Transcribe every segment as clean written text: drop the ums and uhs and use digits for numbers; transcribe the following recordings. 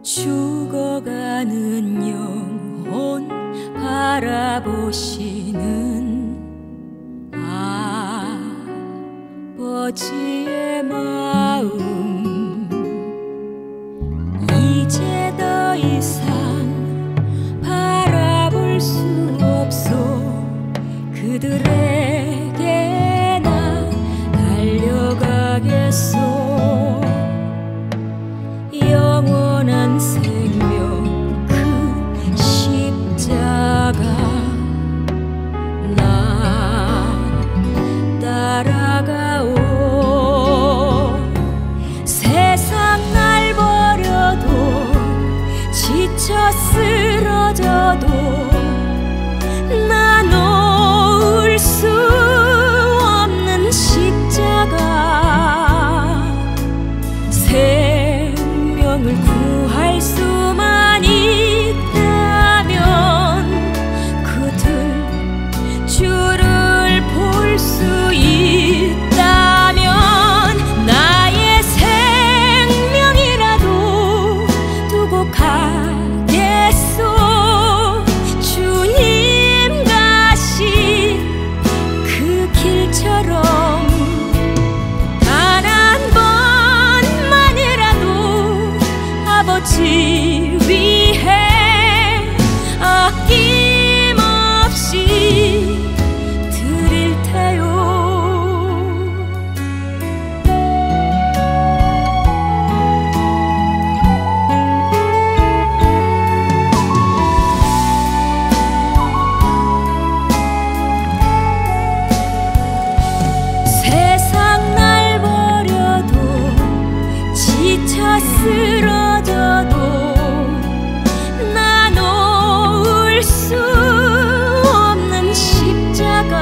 죽어가는 영혼 바라보시는 아버지의 마음, 이제 더 이상 바라볼 수 없소. 그들에게 나 달려가겠소. 영원한 생명 그 십자가 나 따라가오. 세상 날 버려도 지쳐 쓰러져도 나 놓을 수 없는 십자가. 생명을 구할 수만 있다면 그들 주를 볼 수 있다면 나의 생명이라도 두고 가겠소. 주님 가신 그 길처럼 아버지 위해 아낌없이 드릴 테요. 세상 날 버려도 지쳐 쓰러져도 나 놓을 수 없는 십자가.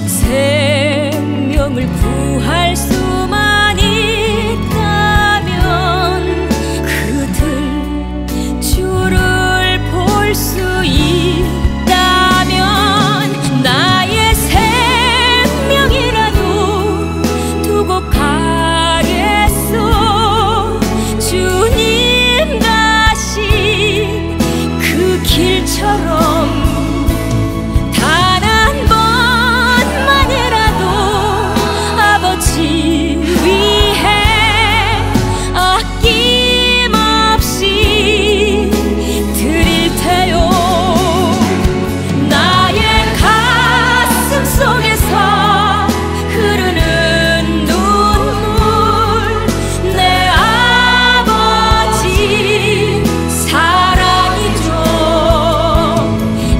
생명을 구할 수만 있다면 그들 주를 볼 수 있다면 나의 생명이라도 두고 가겠소. 주님 가신 그 길처럼 단 한 번만이라도 아버지 위해 아낌없이 드릴 테요. 나의 가슴 속에서 흐르는 눈물, 내 아버지 사랑이죠.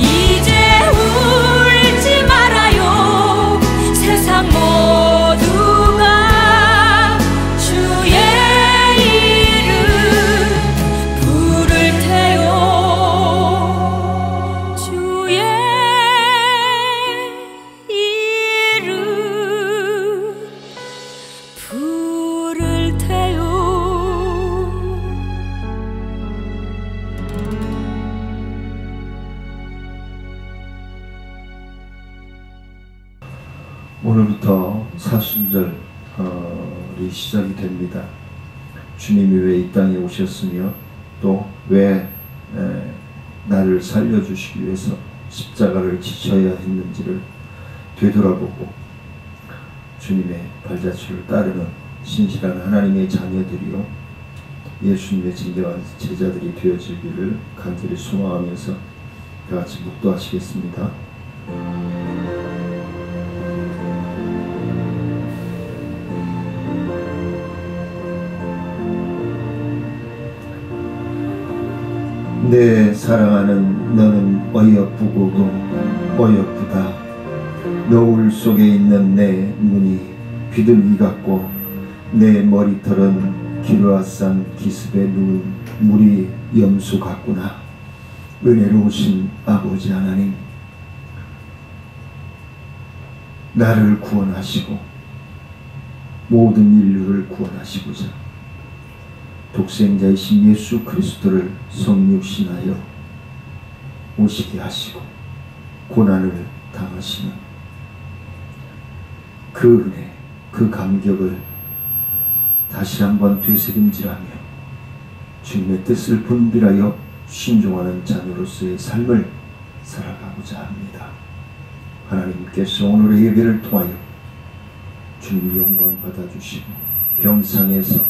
이제 울지 말아요. 세상 모두가 주의 이름 부를 테요. 주의 이름 부를 테요. 오늘부터 사순절이 시작이 됩니다. 주님이 왜 이 땅에 오셨으며 또 왜 나를 살려주시기 위해서 십자가를 지셔야 했는지를 되돌아보고 주님의 발자취를 따르는 신실한 하나님의 자녀들이요 예수님의 진정한 제자들이 되어지기를 간절히 소망하면서 다 같이 묵도하시겠습니다. 내 사랑하는 너는 어여쁘고도 어여쁘다. 노을 속에 있는 내 눈이 비둘기 같고 내 머리털은 기르앗산 기슭에 누운 물이 염소 같구나. 은혜로우신 아버지 하나님, 나를 구원하시고 모든 인류를 구원하시고자 독생자이신 예수 그리스도를 성육신하여 오시게 하시고 고난을 당하시는 그 은혜, 그 감격을 다시 한번 되새김질하며 주님의 뜻을 분별하여 순종하는 자녀로서의 삶을 살아가고자 합니다. 하나님께서 오늘의 예배를 통하여 주님 영광 받아주시고 병상에서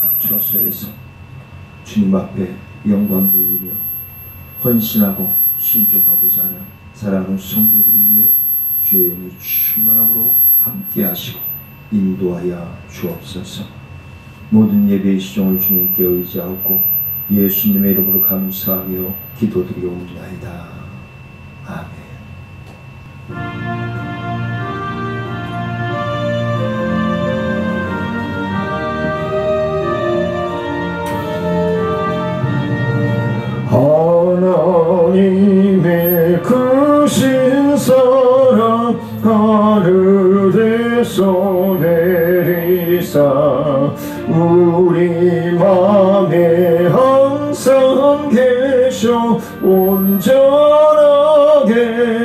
각 처소에서 주님 앞에 영광 돌리며 헌신하고 순종하고자 하는 사랑하는 성도들이 위해 주의 은혜 충만함으로 함께 하시고 인도하여 주옵소서. 모든 예배의 시종을 주님께 의지하고 예수님의 이름으로 감사하며 기도드리옵나이다. 아멘. 하나님의 크신 사랑 하늘에서 내리사 우리 맘에 항상 계셔 온전하게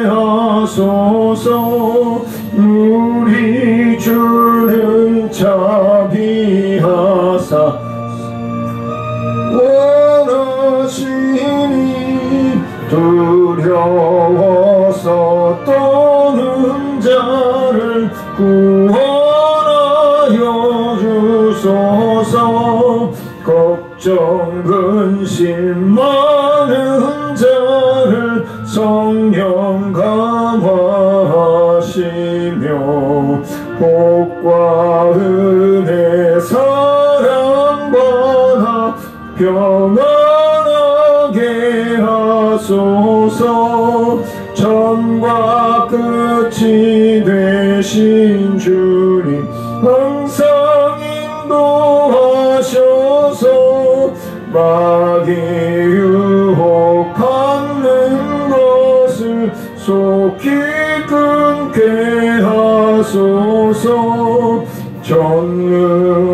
하소서. 우리 주는 자비하사 원하시니 두려워서 떠는 자를 구원하여 주소서. 걱정 근심 많은 자를 성령 감화하시며 복과 은혜 사랑받아 평안하게 하소서. 전과 끝이 되신 주님 항상 인도하셔서 마귀 유혹받는 것을 속히 끊게 하소서. 전능하신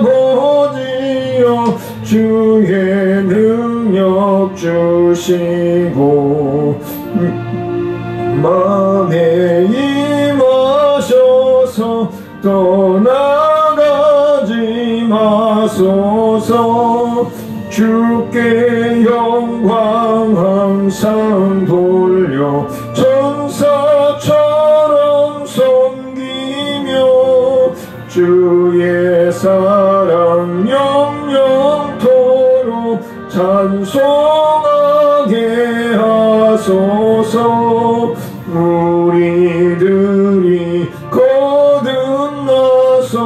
아버지여 주의 능력 주시고 마음에 임하셔서 떠나가지 마소서. 주께 영광 항상 돌려 천사처럼 섬기며 주의 사랑 영영토록 찬송하게 하소서. 우리들이 거듭나서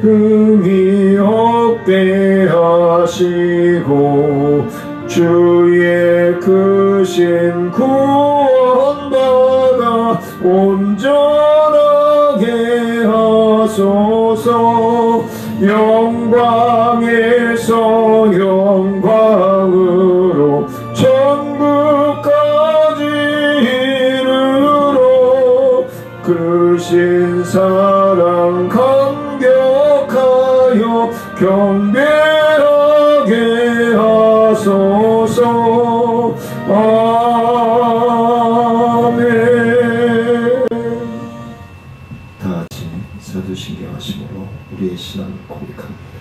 흠이 없게 하시고 주의 크신 구원받아 온전하게 하소서. 영광에서 영광으로 천국까지 이르러 크신 사랑 감격하여 경배하게 하소서. 아멘. 다같이 사두신경하심으로 우리의 신앙을 고백합니다.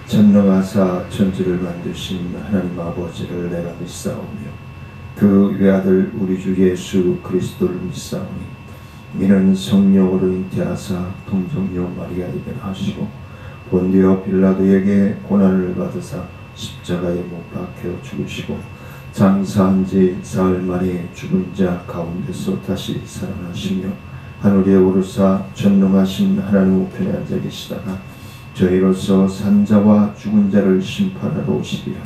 전능하사 천지를 만드신 하나님 아버지를 내가 믿사오며 그 외아들 우리 주 예수 그리스도를 믿사오니 이는 성령으로 잉태하사 동정녀 마리아에게 하시고 본디오 빌라도에게 고난을 받으사 십자가에 못 박혀 죽으시고 장사한 지 사흘 만에 죽은 자 가운데서 다시 살아나시며 하늘에 오르사 전능하신 하나님 우편에 앉아 계시다가 저희로서 산자와 죽은 자를 심판하러 오시리라.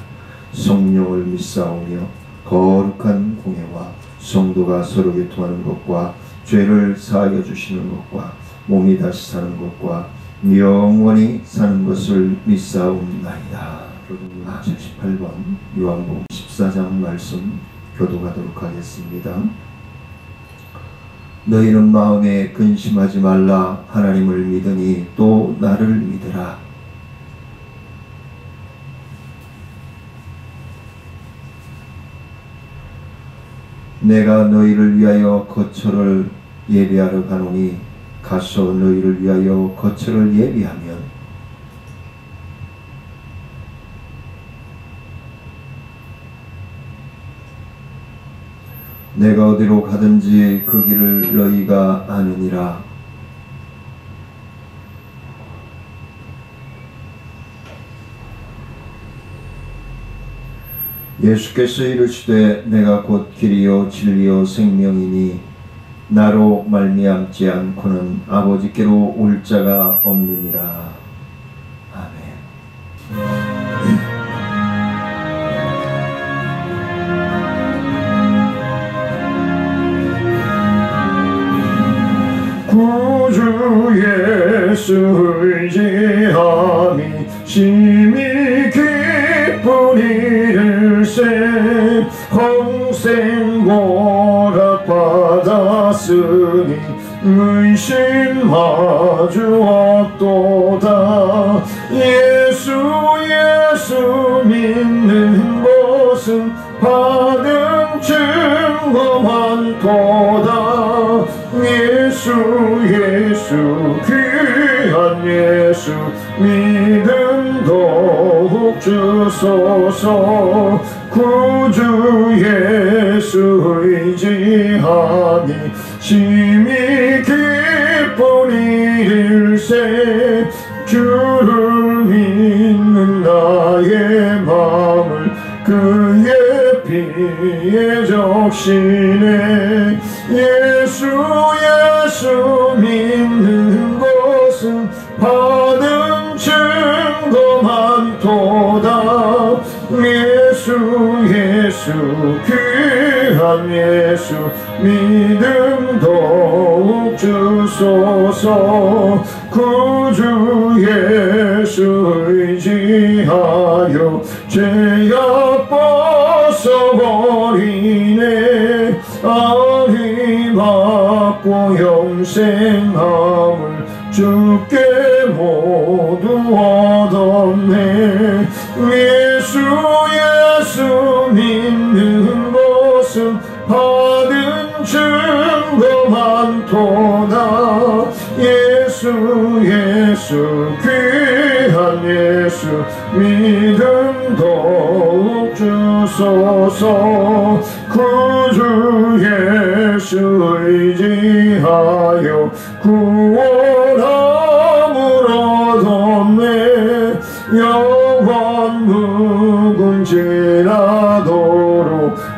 성령을 믿사오며 거룩한 공예와 성도가 서로 교통하는 것과 죄를 사하여 주시는 것과 몸이 다시 사는 것과 영원히 사는 것을 믿사옵나이다. 78번 요한복음 14장 말씀 교독하도록 하겠습니다. 너희는 마음에 근심하지 말라. 하나님을 믿으니 또 나를 믿으라. 내가 너희를 위하여 거처를 예비하러 가노니 가서 너희를 위하여 거처를 예비하면 내가 어디로 가든지 그 길을 너희가 아느니라. 예수께서 이르시되 내가 곧 길이요 진리요 생명이니 나로 말미암지 않고는 아버지께로 올 자가 없느니라. 아멘. 구주 예수 의지함이 심히 기쁜 일일세. 평생 고락 받았으니 의심 마주 없도다. 예수 믿는 것은 받은 증거 많도다. 예수 귀한 예수 믿음 더욱 주소서. 구주 예수 의지하니 심히 기쁜 일일세. 주를 믿는 나의 마음을 그의 피에 적시네. 예수 믿는 것은 받은 증거 많도다. 예수 귀한 예수 믿음 더욱 주소서. 구주 예수 의지하여 죄악 벗어버리네. 아리 받고 영생함을 주께 모두 얻었네. 예수 믿는 것은 받은 증거 많도다. 예수 귀한 예수 믿음 더욱 주소서. 구주 예수 의지하여 구원함을 얻었네. 영원 묵은지라도록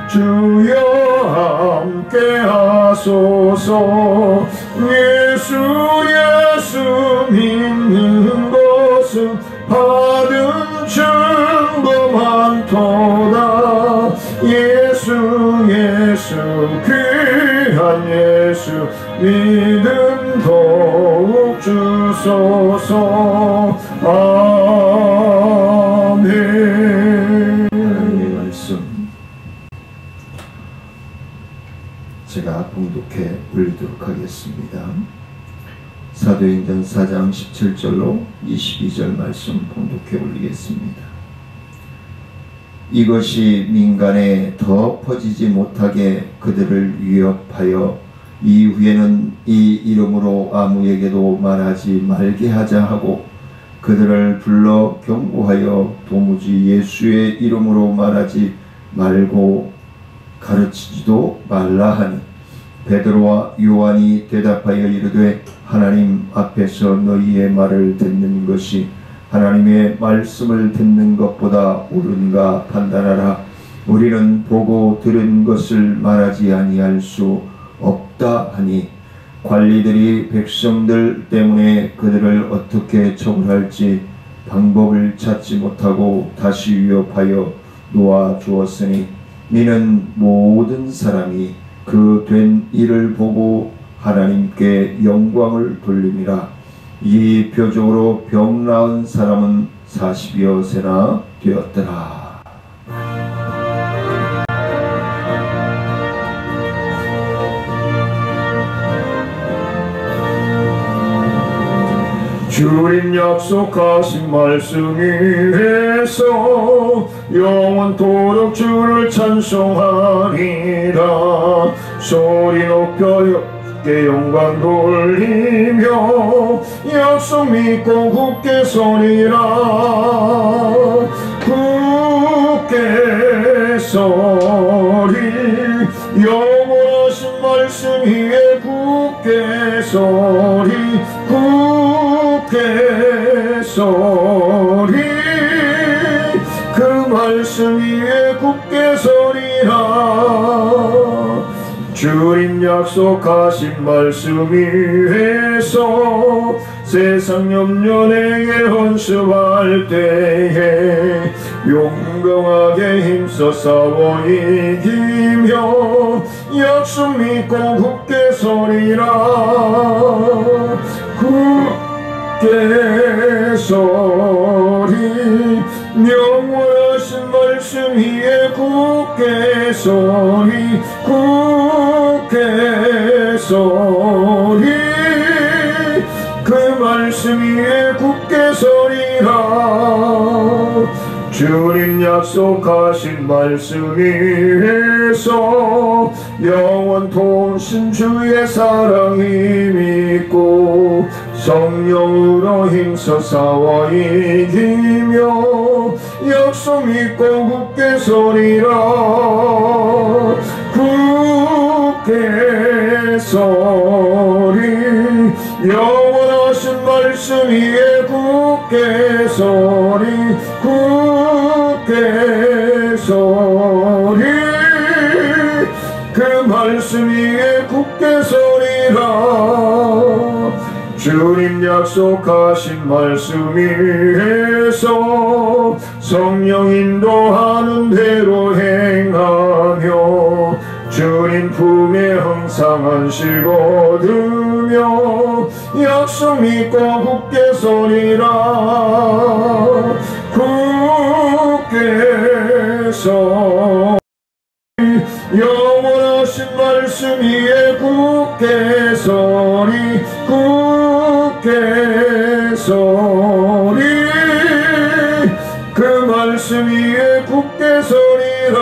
주여 함께 하소서. 예수 믿는 것은 받은 증거 많도다. 예수 귀한 예수 믿음 더욱 주소서. 아멘. 하나님의 말씀 제가 봉독해 올리도록 하겠습니다. 사도행전 4장 17절로 22절 말씀 봉독해 올리겠습니다. 이것이 민간에 더 퍼지지 못하게 그들을 위협하여 이후에는 이 이름으로 아무에게도 말하지 말게 하자 하고 그들을 불러 경고하여 도무지 예수의 이름으로 말하지 말고 가르치지도 말라 하니 베드로와 요한이 대답하여 이르되 하나님 앞에서 너희의 말을 듣는 것이 하나님의 말씀을 듣는 것보다 옳은가 판단하라. 우리는 보고 들은 것을 말하지 아니할 수 없다 하니 관리들이 백성들 때문에 그들을 어떻게 처벌할지 방법을 찾지 못하고 다시 위협하여 놓아 주었으니 이는 모든 사람이 그 된 일을 보고 하나님께 영광을 돌림이라. 이 표적으로 병 나은 사람은 40여 세나 되었더라. 주님 약속하신 말씀 위에서 영원토록 주를 찬송하리라. 소리 높여 주께 영광 돌리며 약속 믿고 굳게 서리라. 굳게 서리 영원 서리 굳게 서리 그 말씀 위에 굳게 서리라 주님 약속하신 말씀 위에서 세상 염려 내게 헌수할 때에 용병하게 힘써 싸워 이기며 약속 믿고 굳게 서리라 굳게 서리 영원하신 말씀 위에 굳게 서리 굳게 서리 그 말씀 위에 굳게 서리라 주님 약속하신 말씀 위에서 영원토신 주의 사랑이 믿고 성령으로 힘써 싸워 이기며 약속 믿고 굳게 서리라 굳게 서리 영원하신 말씀 위에 굳게 서리 굳게 서리 그 말씀 위에 굳게 서리라 주님 약속하신 말씀 위에서 성령 인도하는 대로 행하며 주님 품에 항상 안식 얻으며 약속 믿고 굳게 서리라 굳게 서리 영원하신 말씀 위에 굳게 서리 굳게 서리 그 말씀 위에 굳게 서리라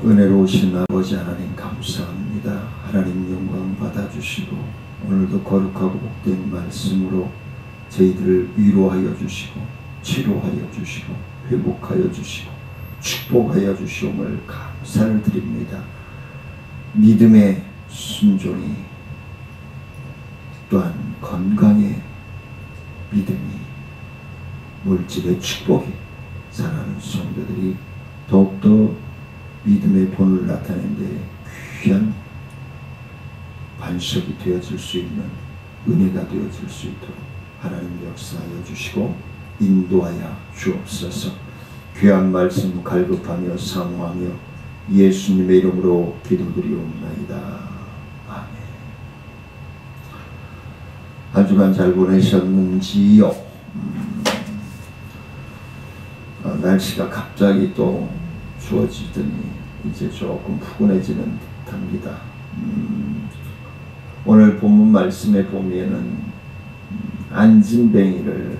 은혜로우신 아버지 하나님 감사합니다. 하나님 영광 받아주시고 오늘도 거룩하고 복된 말씀으로 저희들을 위로하여 주시고 치료하여 주시고 회복하여 주시고 축복하여 주시옵을 감사를 드립니다. 믿음의 순종이 또한 건강의 믿음이 물질의 축복이 사랑하는 성도들이 더욱더 믿음의 본을 나타내는 데 귀한 반석이 되어질 수 있는 은혜가 되어질 수 있도록 하나님 역사하여 주시고 인도하여 주옵소서. 귀한 말씀 갈급하며 사모하며 예수님의 이름으로 기도드리옵나이다. 아멘. 한 주간 잘 보내셨는지요? 날씨가 갑자기 또 추워지더니 이제 조금 푸근해지는 듯합니다. 오늘 본문 말씀에 보면은 안진뱅이를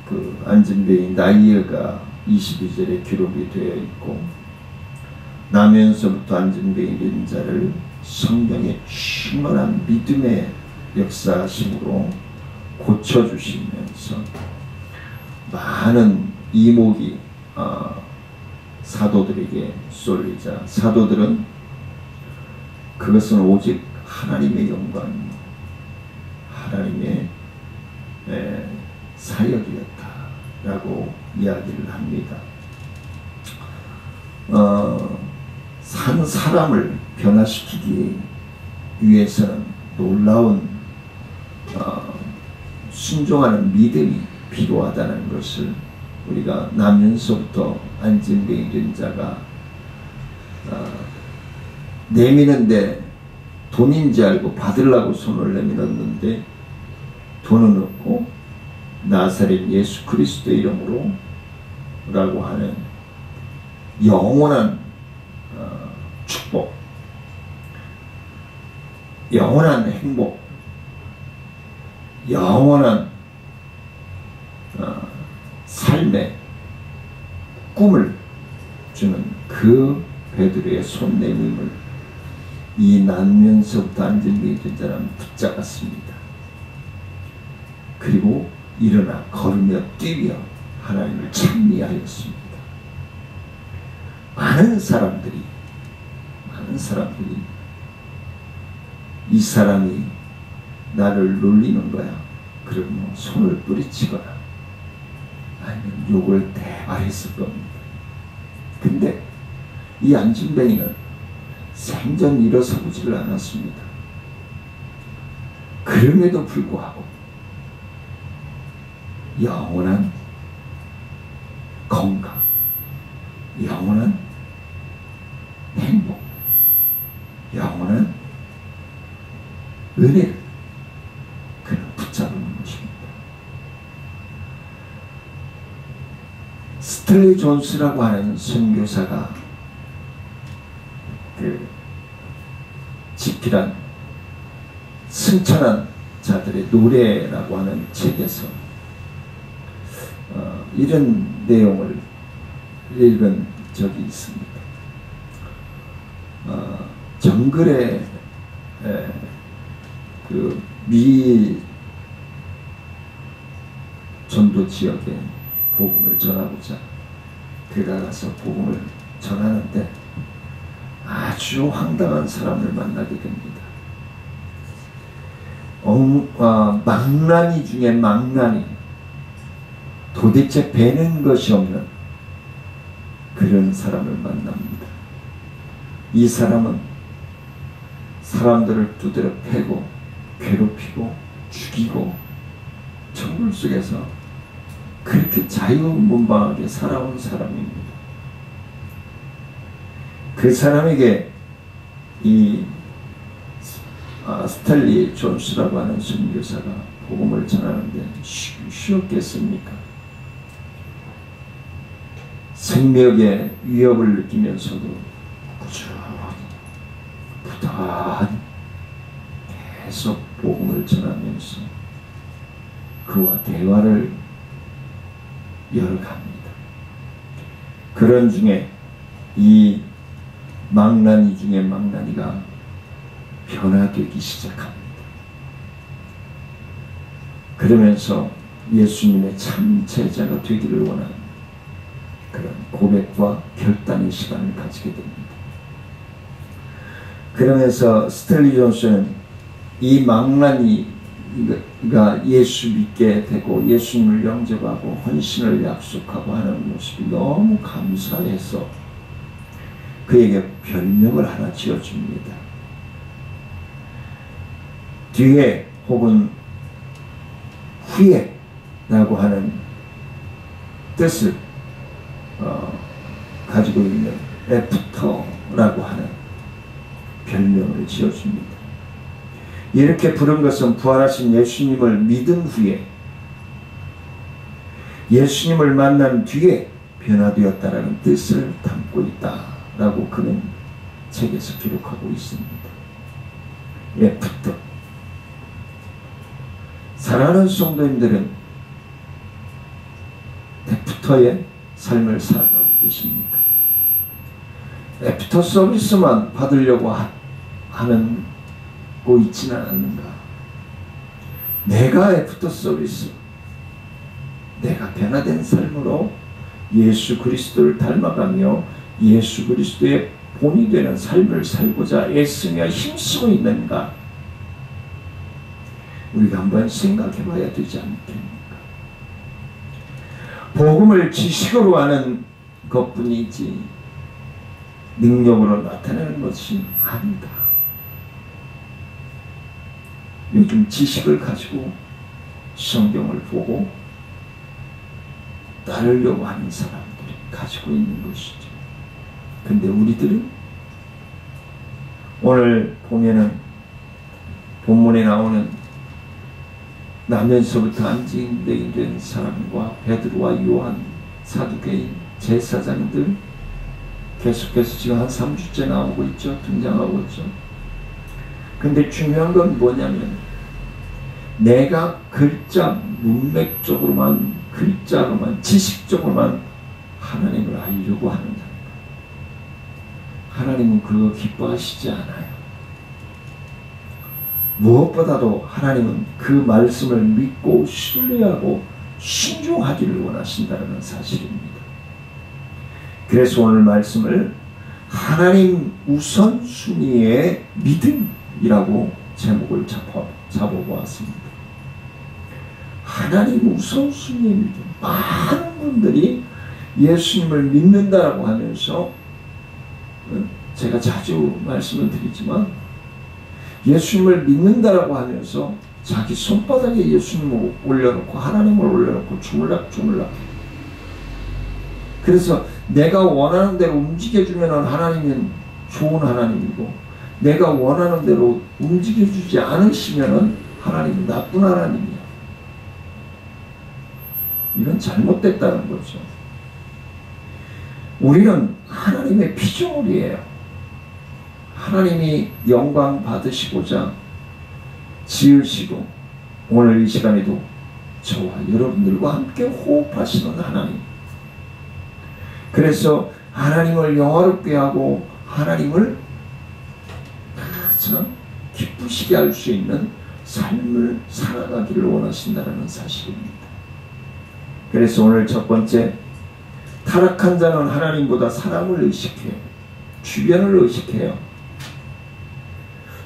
그 안진뱅이 나이어가 22절에 기록이 되어 있고 나면서부터 안진뱅이 된 자를 성경의 충만한 믿음의 역사심으로 고쳐주시면서 많은 이목이 사도들에게 쏠리자 사도들은 그것은 오직 하나님의 영광 하나님의 사역이었다라고 이야기를 합니다. 산 사람을 변화시키기 위해서는 놀라운 순종하는 믿음이 필요하다는 것을 우리가 나면서부터 안진뱅이 된 자가 내미는데 돈인지 알고 받으려고 손을 내밀었는데 돈은 없고 나사렛 예수 그리스도 이름으로 라고 하는 영원한 축복, 영원한 행복, 영원한 삶의 꿈을 주는 그 베드로의 손 내밈을 이 나면서부터 안진뱅이 된 자는 붙잡았습니다. 그리고 일어나 걸으며 뛰며 하나님을 찬미하였습니다. 많은 사람들이 많은 사람들이 이 사람이 나를 놀리는 거야. 그러면 손을 뿌리치거나 아니면 욕을 대발했을 겁니다. 근데 이 안진뱅이는 생전 일어서보지를 않았습니다. 그럼에도 불구하고 영원한 건강, 영원한 행복, 영원한 은혜를 그는 붙잡는 것입니다. 스텔리 존스라고 하는 선교사가 그 집필한 승천한 자들의 노래라고 하는 책에서 이런 내용을 읽은 적이 있습니다. 정글의 그 미 전도 지역에 복음을 전하고자 그가 가서 복음을 전하는데 아주 황당한 사람을 만나게 됩니다. 망나니 중에 망나니, 도대체 배는 것이 없는 그런 사람을 만납니다. 이 사람은 사람들을 두드려 패고 괴롭히고 죽이고 정글 속에서 그렇게 자유분방하게 살아온 사람입니다. 그 사람에게 이 스텔리 존스라고 하는 선교사가 복음을 전하는데 쉬웠겠습니까? 생명의 위협을 느끼면서도 꾸준히 부단히 계속 복음을 전하면서 그와 대화를 열어갑니다. 그런 중에 이 망나니 중에 망나니가 변화되기 시작합니다. 그러면서 예수님의 참 제자가 되기를 원하는 그런 고백과 결단의 시간을 가지게 됩니다. 그러면서 스텔리 존스는 이 망나니가 예수 믿게 되고 예수님을 영접하고 헌신을 약속하고 하는 모습이 너무 감사해서 그에게 별명을 하나 지어줍니다. 뒤에 혹은 후에라고 하는 뜻을 가지고 있는 애프터라고 하는 별명을 지어줍니다. 이렇게 부른 것은 부활하신 예수님을 믿은 후에 예수님을 만난 뒤에 변화되었다라는 뜻을 담고 있다라고 그는 책에서 기록하고 있습니다. 애프터. 사랑하는 성도님들은 애프터의 삶을 살아가고 계십니까? 애프터 서비스만 받으려고 하고 있지는 않는가? 내가 애프터 서비스, 내가 변화된 삶으로 예수 그리스도를 닮아가며 예수 그리스도의 본이 되는 삶을 살고자 애쓰며 힘쓰고 있는가? 우리가 한번 생각해 봐야 되지 않겠습니까? 복음을 지식으로 아는 것뿐이지 능력으로 나타내는 것이 아니다. 요즘 지식을 가지고 성경을 보고 따르려고 하는 사람들이 가지고 있는 것이죠. 근데 우리들은 오늘 보면은 본문에 나오는 나면서부터 안진뱅이 된 사람과 베드로와 요한, 사두개인, 제사장들 계속해서 지금 한 3주째 나오고 있죠. 등장하고 있죠. 근데 중요한 건 뭐냐면 내가 글자 문맥적으로만 글자로만 지식적으로만 하나님을 알려고 하는 자입니다. 하나님은 그거 기뻐하시지 않아요. 무엇보다도 하나님은 그 말씀을 믿고 신뢰하고 순종하기를 원하신다는 사실입니다. 그래서 오늘 말씀을 하나님 우선순위의 믿음이라고 제목을 잡아보았습니다. 하나님 우선순위의 믿음. 많은 분들이 예수님을 믿는다라고 하면서, 제가 자주 말씀을 드리지만, 예수님을 믿는다라고 하면서 자기 손바닥에 예수님을 올려놓고 하나님을 올려놓고 주물럭주물럭. 그래서 내가 원하는 대로 움직여주면 하나님은 좋은 하나님이고, 내가 원하는 대로 움직여주지 않으시면 하나님은 나쁜 하나님이야. 이건 잘못됐다는 거죠. 우리는 하나님의 피조물이에요. 하나님이 영광 받으시고자 지으시고, 오늘 이 시간에도 저와 여러분들과 함께 호흡하시는 하나님. 그래서 하나님을 영화롭게 하고 하나님을 가장 기쁘시게 할 수 있는 삶을 살아가기를 원하신다는 사실입니다. 그래서 오늘 첫 번째, 타락한 자는 하나님보다 사람을 의식해요. 주변을 의식해요.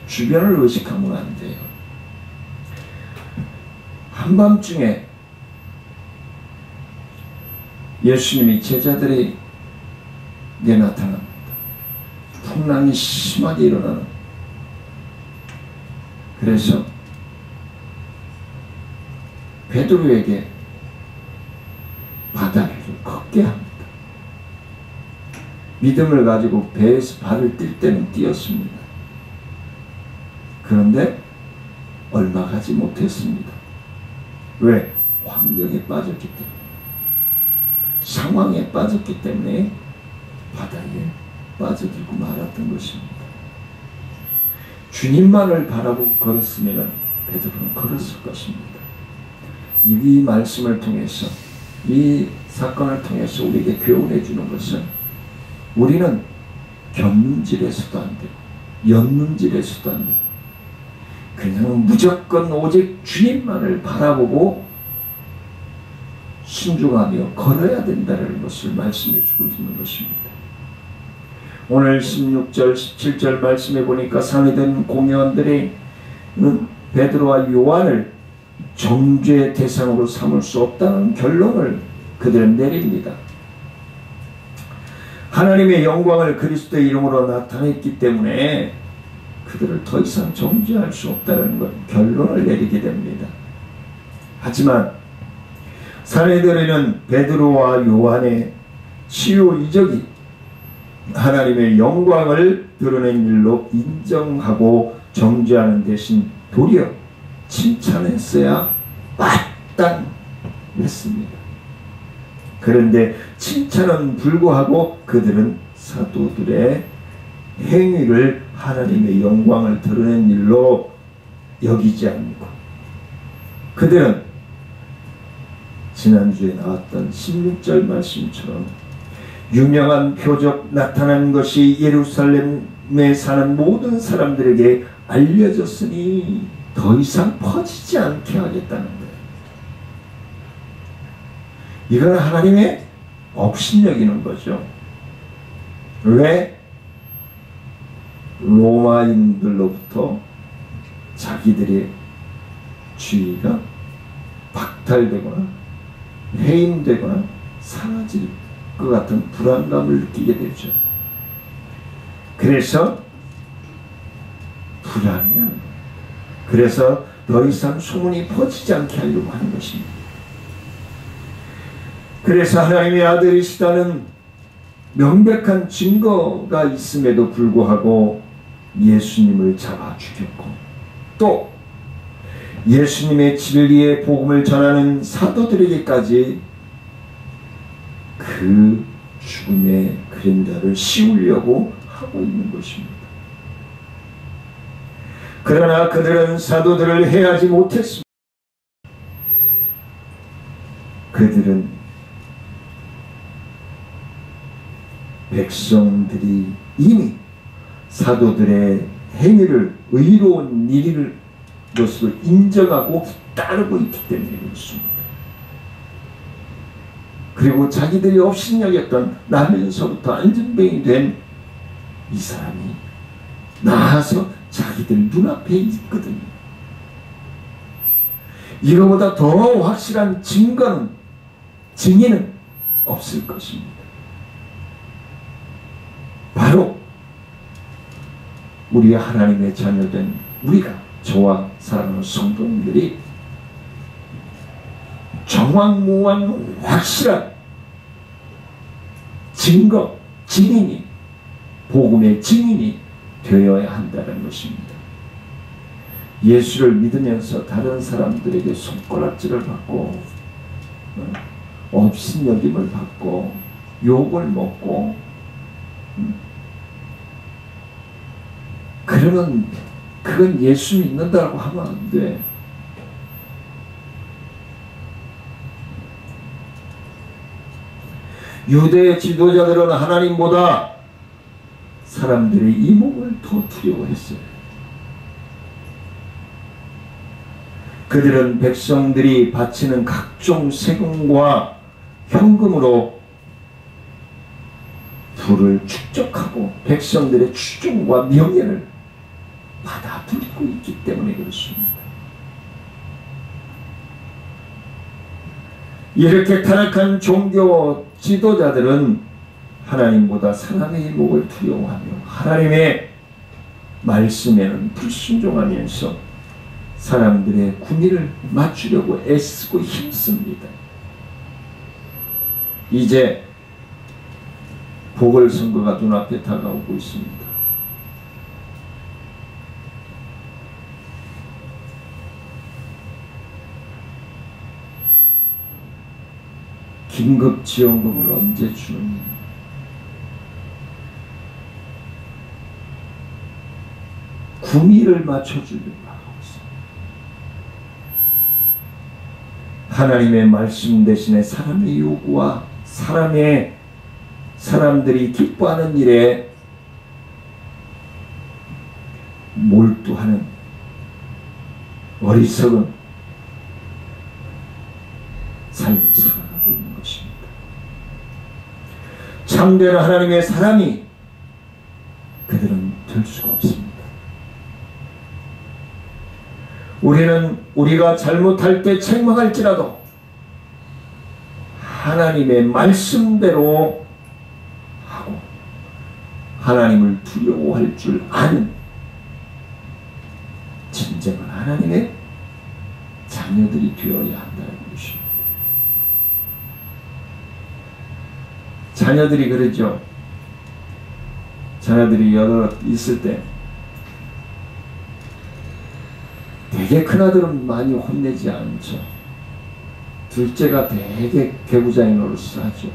주변을 의식하면 안 돼요. 한밤중에 예수님이 제자들에게 나타납니다. 풍랑이 심하게 일어나는. 그래서 베드로에게 바다를 걷게 합니다. 믿음을 가지고 배에서 발을 뛸 때는 뛰었습니다. 그런데 얼마 가지 못했습니다. 왜? 환경에 빠졌기 때문에, 상황에 빠졌기 때문에 바다에 빠져들고 말았던 것입니다. 주님만을 바라보고 걸었으면 베드로는 걸었을 것입니다. 이 말씀을 통해서, 이 사건을 통해서 우리에게 교훈해 주는 것은, 우리는 곁눈질에서도 안 되고 옆눈질에서도 안 되고 그냥 무조건 오직 주님만을 바라보고 순종하며 걸어야 된다는 것을 말씀해 주고 있는 것입니다. 오늘 16절 17절 말씀해 보니까 상위된 공회원들이 베드로와 요한을 정죄의 대상으로 삼을 수 없다는 결론을 그들은 내립니다. 하나님의 영광을 그리스도의 이름으로 나타냈기 때문에 그들을 더 이상 정죄할 수 없다는 것, 결론을 내리게 됩니다. 하지만 사내들에는 베드로와 요한의 치유 이적이 하나님의 영광을 드러낸 일로 인정하고 정죄하는 대신 도리어 칭찬했어야 마땅했습니다. 그런데 칭찬은 불구하고 그들은 사도들의 행위를 하나님의 영광을 드러낸 일로 여기지 않고, 그들은 지난주에 나왔던 16절 말씀처럼 유명한 표적 나타난 것이 예루살렘에 사는 모든 사람들에게 알려졌으니 더 이상 퍼지지 않게 하겠다는 거예요. 이건 하나님의 업신여기는 거죠. 왜? 로마인들로부터 자기들의 주의가 박탈되거나 해임되거나 사라질 것 같은 불안감을 느끼게 되죠. 그래서 불안이 나는 거예요. 그래서 더 이상 소문이 퍼지지 않게 하려고 하는 것입니다. 그래서 하나님의 아들이시다는 명백한 증거가 있음에도 불구하고 예수님을 잡아 죽였고, 또 예수님의 진리의 복음을 전하는 사도들에게까지 그 죽음의 그림자를 씌우려고 하고 있는 것입니다. 그러나 그들은 사도들을 해하지 못했습니다. 그들은 백성들이 이미 사도들의 행위를 의로운 일일 것으로 인정하고 따르고 있기 때문에 그렇습니다. 그리고 자기들이 업신여겼던 나면서부터 안전뱅이 된 이 사람이 나와서 자기들 눈앞에 있거든요. 이거보다 더 확실한 증인은 없을 것입니다. 바로 우리 하나님의 자녀된 우리가, 저와 사랑하는 성도님들이 정확무한 확실한 증거, 증인이, 복음의 증인이 되어야 한다는 것입니다. 예수를 믿으면서 다른 사람들에게 손가락질을 받고 업신여김을 받고 욕을 먹고 그러면 그건 예수 믿는다고 하면 안 돼. 유대 지도자들은 하나님보다 사람들의 이목을 더 두려워했어요. 그들은 백성들이 바치는 각종 세금과 현금으로 부를 축적하고 백성들의 추종과 명예를 받아들이고 있기 때문에 그렇습니다. 이렇게 타락한 종교 지도자들은 하나님보다 사람의 이목을 두려워하며 하나님의 말씀에는 불순종하면서 사람들의 구미를 맞추려고 애쓰고 힘씁니다. 이제 보궐선거가 눈앞에 다가오고 있습니다. 긴급지원금을 언제 주느냐, 구미를 맞춰주려고 하고 있습니다. 하나님의 말씀 대신에 사람의 요구와 사람들이 기뻐하는 일에 몰두하는 어리석은 삶을 살아가고 있는 것입니다. 참된 하나님의 사람이 그들은 될 수가 없습니다. 우리가 잘못할 때 책망할지라도 하나님의 말씀대로 하고 하나님을 두려워할 줄 아는 진정한 하나님의 자녀들이 되어야 한다는 것입니다. 자녀들이 그러죠. 자녀들이 여러 있을 때 되게 큰아들은 많이 혼내지 않죠. 둘째가 되게 개구장이 노릇을 하죠.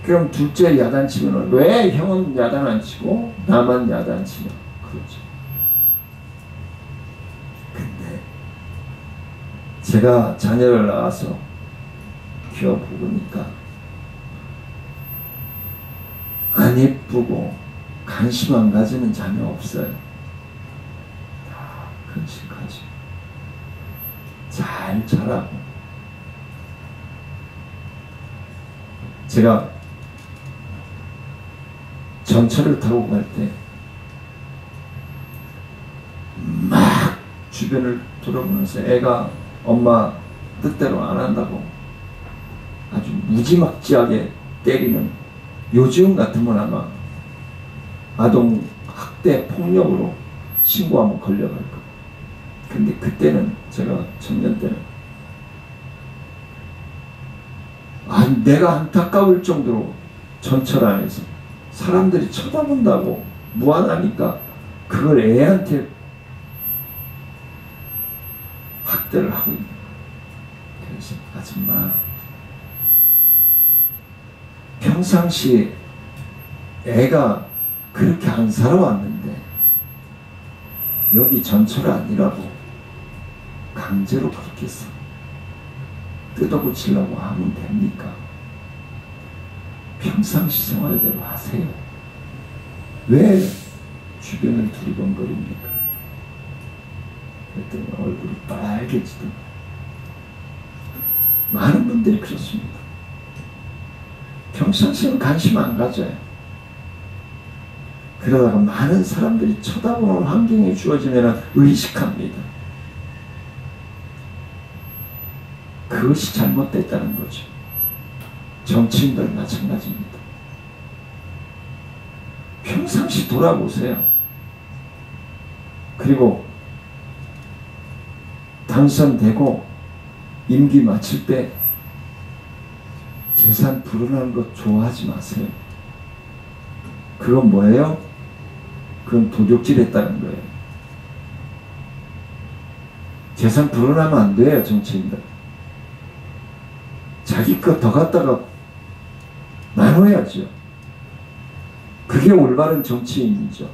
그럼 둘째 야단치면 왜 형은 야단 안 치고 나만 야단치냐 그러죠. 근데 제가 자녀를 낳아서 키워보니까 안 예쁘고 관심 안 가지는 자녀 없어요. 근식하지. 잘 자라고. 제가 전철을 타고 갈 때 막 주변을 돌아보면서 애가 엄마 뜻대로 안 한다고 아주 무지막지하게 때리는, 요즘 같으면 아마 아동 학대 폭력으로 신고하면 걸려갈 거예요. 근데 그때는 제가 청년 때는 내가 안타까울 정도로 전철 안에서 사람들이 쳐다본다고 무안하니까 그걸 애한테 학대를 하고 있는 거예요. 그래서 아줌마 평상시에 애가 그렇게 안 살아왔는데 여기 전철 아니라고 강제로 그렇게 뜯어고치려고 하면 됩니까? 평상시 생활대로 하세요. 왜 주변을 두리번거립니까? 그랬더니 얼굴이 빨개지더라고요. 많은 분들이 그렇습니다. 평상시에는 관심 안 가져요. 그러다가 많은 사람들이 쳐다보는 환경이 주어지면 의식합니다. 그것이 잘못됐다는 거죠. 정치인들 마찬가지입니다. 평상시 돌아보세요. 그리고 당선되고 임기 마칠 때 재산 불어나는 것 좋아하지 마세요. 그건 뭐예요? 그건 도둑질했다는 거예요. 재산 불어나면 안 돼요, 정치인들. 자기 것 더 갖다가 나눠야죠. 그게 올바른 정치인이죠.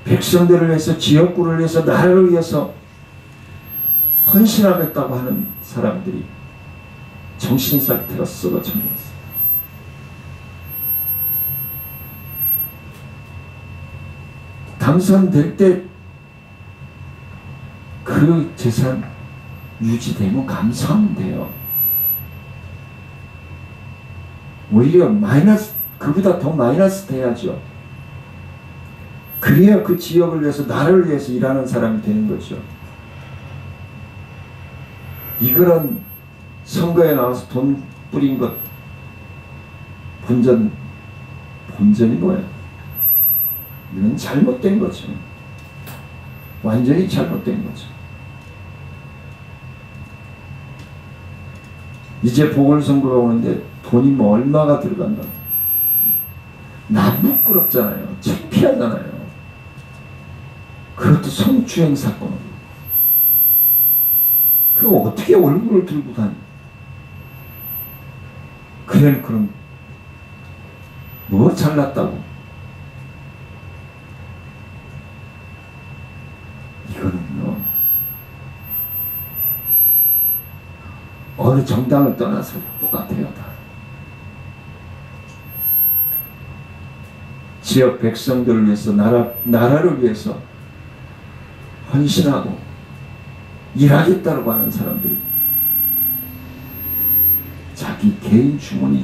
백성들을 위해서, 지역구를 위해서, 나라를 위해서 헌신하겠다고 하는 사람들이 정신상태가 썩어져 있어요. 당선될 때 그 재산 유지되면 감사하면 돼요. 오히려 마이너스, 그보다 더 마이너스 돼야죠. 그래야 그 지역을 위해서, 나라를 위해서 일하는 사람이 되는 거죠. 이거는 선거에 나와서 돈 뿌린 것, 본전이 뭐예요? 이건 잘못된 거죠. 완전히 잘못된 거죠. 이제 보궐선거가 오는데 돈이 뭐 얼마가 들어간다. 나 부끄럽잖아요. 창피하잖아요. 그것도 성추행 사건. 그거 어떻게 얼굴을 들고 다니? 그럼 뭐 잘났다고? 이거는요, 어느 정당을 떠나서 똑같아요. 다. 지역 백성들을 위해서, 나라를 위해서 헌신하고 일하겠다고 하는 사람들이 자기 개인 주머니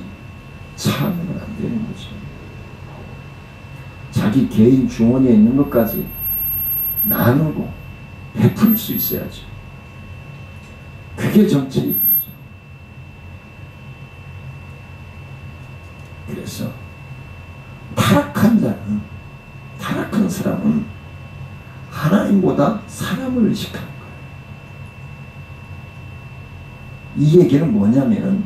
차면 안 되는 거죠. 자기 개인 주머니에 있는 것까지 나누고 베풀 수 있어야죠. 그게 정치인이죠. 그래서 타락한 자는, 타락한 사람은 하나님보다 사람을 의식하는 거예요. 이 얘기는 뭐냐면,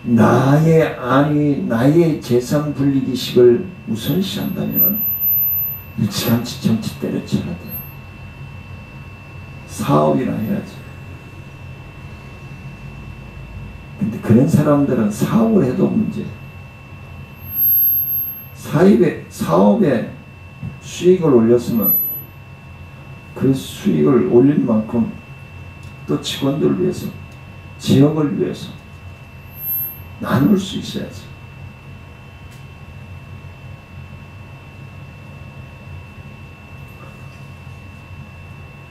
나의 재산 불리기식을 우선시한다면 일찌감치 정치 때려쳐야 돼요. 사업이나 해야지. 근데 그런 사람들은 사업을 해도 문제. 사업에 수익을 올렸으면 그 수익을 올린 만큼 또 직원들을 위해서, 지역을 위해서 나눌 수 있어야지.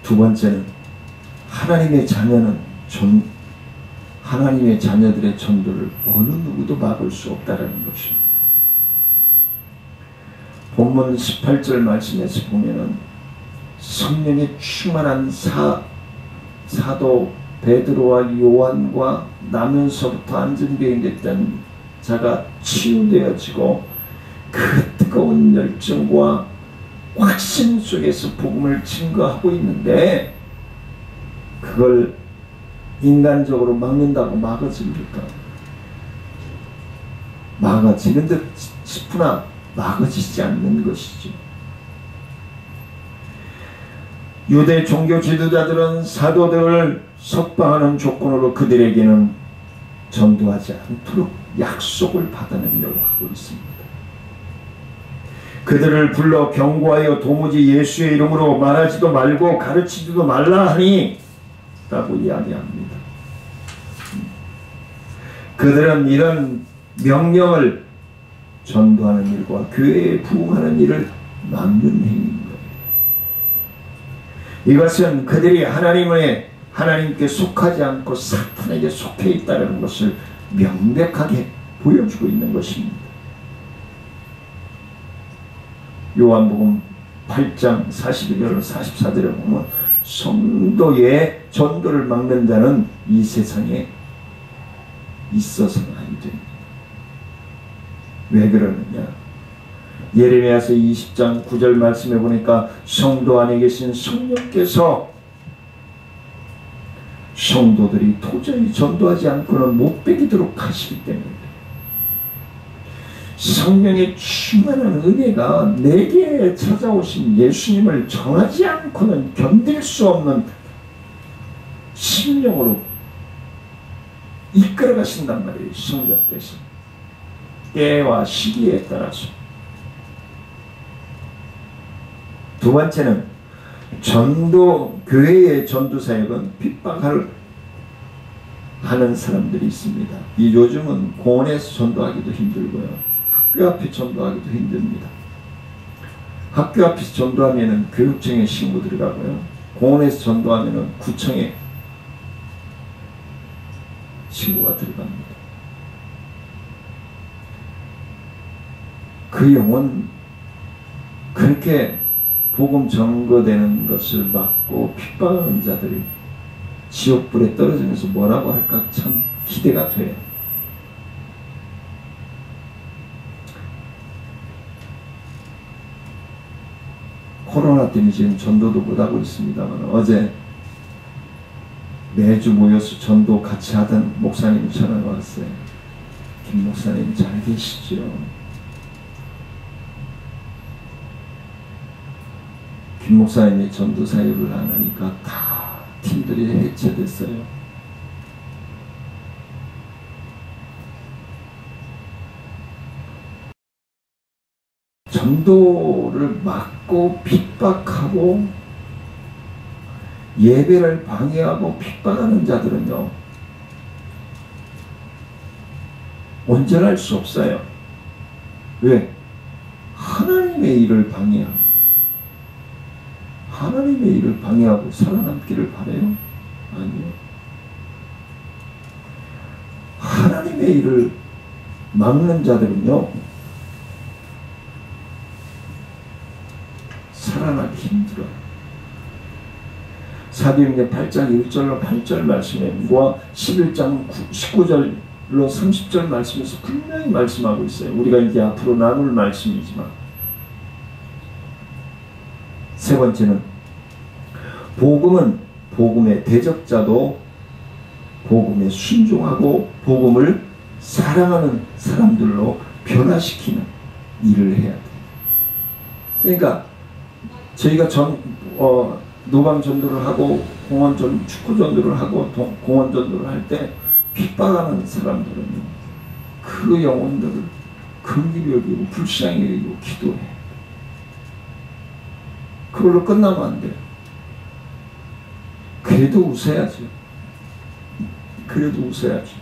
두 번째는, 하나님의 자녀들의 전도를 어느 누구도 막을 수 없다라는 것입니다. 본문 18절 말씀에서 보면은 성령에 충만한 사도 베드로와 요한과 나면서부터 안전병이 자가 치유되어지고 그 뜨거운 열정과 확신 속에서 복음을 증거하고 있는데, 그걸 인간적으로 막는다고 막아집니까? 막아지는 듯 싶으나 막아지지 않는 것이죠. 유대 종교 지도자들은 사도들을 석방하는 조건으로 그들에게는 전도하지 않도록 약속을 받아내려고 하고 있습니다. 그들을 불러 경고하여 도무지 예수의 이름으로 말하지도 말고 가르치지도 말라 하니 라고 이야기합니다. 그들은 이런 명령을 전도하는 일과 교회에 부응하는 일을 막는 행위인 거예요. 이것은 그들이 하나님의 하나님께 속하지 않고 사탄에게 속해 있다는 것을 명백하게 보여주고 있는 것입니다. 요한복음 8장 41절 44절에 보면 성도의 전도를 막는 자는 이 세상에 있어서는 안 됩니다. 왜 그러느냐? 예레미야서 20장 9절 말씀해 보니까 성도 안에 계신 성령께서 성도들이 도저히 전도하지 않고는 못 베기도록 하시기 때문에 성령의 충만한 은혜가 내게 찾아오신 예수님을 정하지 않고는 견딜 수 없는 심령으로 이끌어 가신단 말이에요. 성령께서 때와 시기에 따라서. 두 번째는 교회의 전도사역은 핍박을 하는 사람들이 있습니다. 이 요즘은 공원에서 전도하기도 힘들고요. 학교 앞에 전도하기도 힘듭니다. 학교 앞에서 전도하면은 교육청에 신고 들어가고요. 공원에서 전도하면은 구청에 신고가 들어갑니다. 그 영혼 그렇게 복음 전거되는 것을 막고 핍박하는 자들이 지옥불에 떨어지면서 뭐라고 할까 참 기대가 돼요. 코로나 때문에 지금 전도도 못하고 있습니다만 어제 매주 모여서 전도 같이 하던 목사님이 전화가 왔어요. 김 목사님 잘 계시죠? 김 목사님이 전도 사역을 안 하니까 다 팀들이 해체됐어요. 전도를 막고 핍박하고 예배를 방해하고 핍박하는 자들은요 온전할 수 없어요. 왜? 하나님의 일을 방해하고 하나님의 일을 방해하고 살아남기를 바라요? 아니요. 하나님의 일을 막는 자들은요 살아나기 힘들어요. 사도행전 8장 1절로 8절 말씀과 11장 19절로 30절 말씀에서 분명히 말씀하고 있어요. 우리가 이제 앞으로 나눌 말씀이지만 세 번째는 복음은 복음의 대적자도 복음에 순종하고 복음을 사랑하는 사람들로 변화시키는 일을 해야 돼요. 그러니까 저희가 노방 전도를 하고 축구 전도를 하고 공원 전도를 할 때 핍박하는 사람들은 그 영혼들을 긍휼히 여기고 불쌍히 여기고 기도해. 그걸로 끝나면 안 돼요. 그래도 웃어야죠. 그래도 웃어야죠.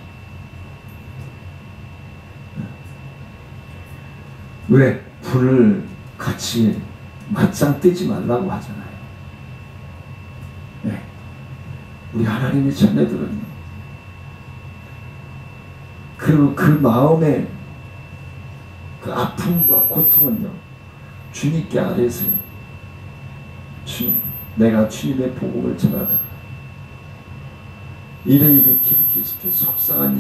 왜? 불을 같이 맞짱 뜨지 말라고 하잖아요. 네. 우리 하나님의 자녀들은 그리고 그 마음의 그 아픔과 고통은요 주님께 아뢰세요. 주님, 내가 주님의 복음을 전하다가 이렇게 속상한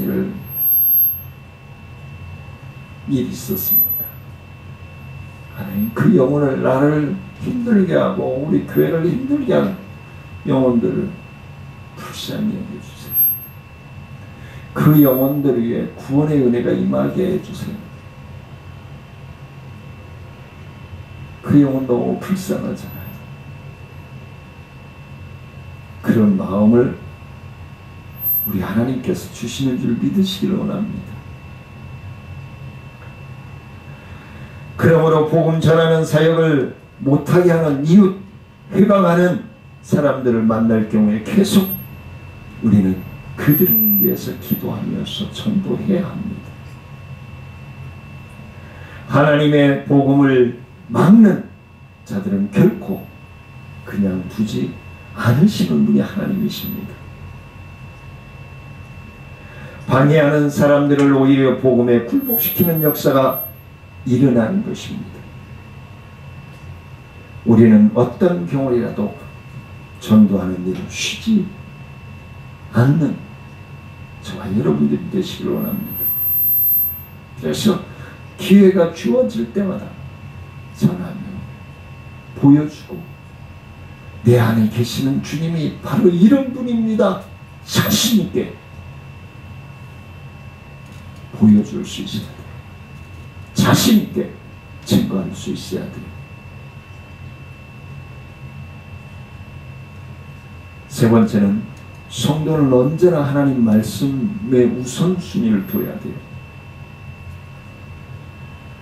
일이 있었습니다. 하나님, 그 영혼을 나를 힘들게 하고 우리 교회를 힘들게 하는 영혼들을 불쌍히 여겨주세요. 그 영혼들 위에 구원의 은혜가 임하게 해주세요. 그 영혼 너무 불쌍하잖아요. 그런 마음을 우리 하나님께서 주시는 줄 믿으시기를 원합니다. 그러므로 복음 전하는 사역을 못하게 하는 이웃, 회방하는 사람들을 만날 경우에 계속 우리는 그들을 위해서 기도하면서 전도해야 합니다. 하나님의 복음을 막는 자들은 결코 그냥 두지 않으시는 분이 하나님이십니다. 방해하는 사람들을 오히려 복음에 굴복시키는 역사가 일어나는 것입니다. 우리는 어떤 경우라도 전도하는 일을 쉬지 않는 저와 여러분들이 되시기를 원합니다. 그래서 기회가 주어질 때마다 전하며 보여주고 내 안에 계시는 주님이 바로 이런 분입니다. 자신 있게 보여줄 수 있어야 돼요. 자신 있게 증거할 수 있어야 돼요. 세 번째는 성도는 언제나 하나님 말씀에 우선순위를 둬야 돼요.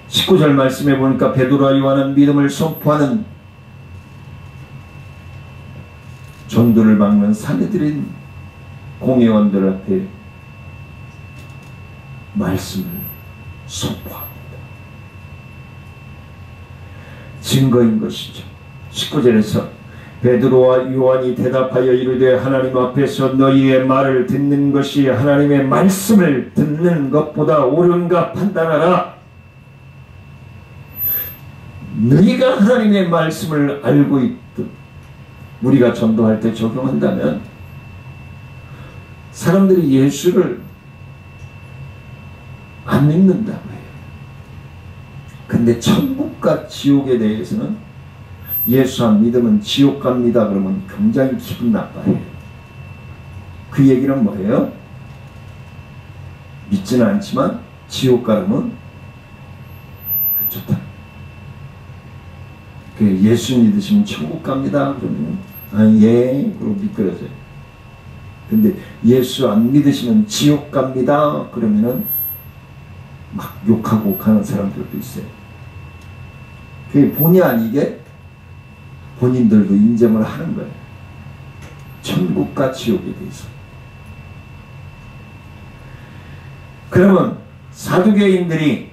19절 말씀에 보니까 베드로와 요한은 믿음을 선포하는 전도를 막는 사내들인 공회원들 앞에 말씀을 선포합니다. 증거인 것이죠. 19절에서 베드로와 요한이 대답하여 이르되 하나님 앞에서 너희의 말을 듣는 것이 하나님의 말씀을 듣는 것보다 옳은가 판단하라. 너희가 하나님의 말씀을 알고 있듯 우리가 전도할 때 적용한다면 사람들이 예수를 안 믿는다고 해요. 근데 천국과 지옥에 대해서는 예수 안 믿으면 지옥 갑니다 그러면 굉장히 기분 나빠해요. 그 얘기는 뭐예요? 믿지는 않지만 지옥 가면 안 좋다. 예수 믿으시면 천국 갑니다 그러면 예 그러고 미끄러져요. 근데 예수 안 믿으시면 지옥 갑니다 그러면은 막 욕하고 가는 사람들도 있어요. 그게 본의 아니게 본인들도 인정을 하는 거예요. 천국과 지옥에 대해서. 그러면 사두개인들이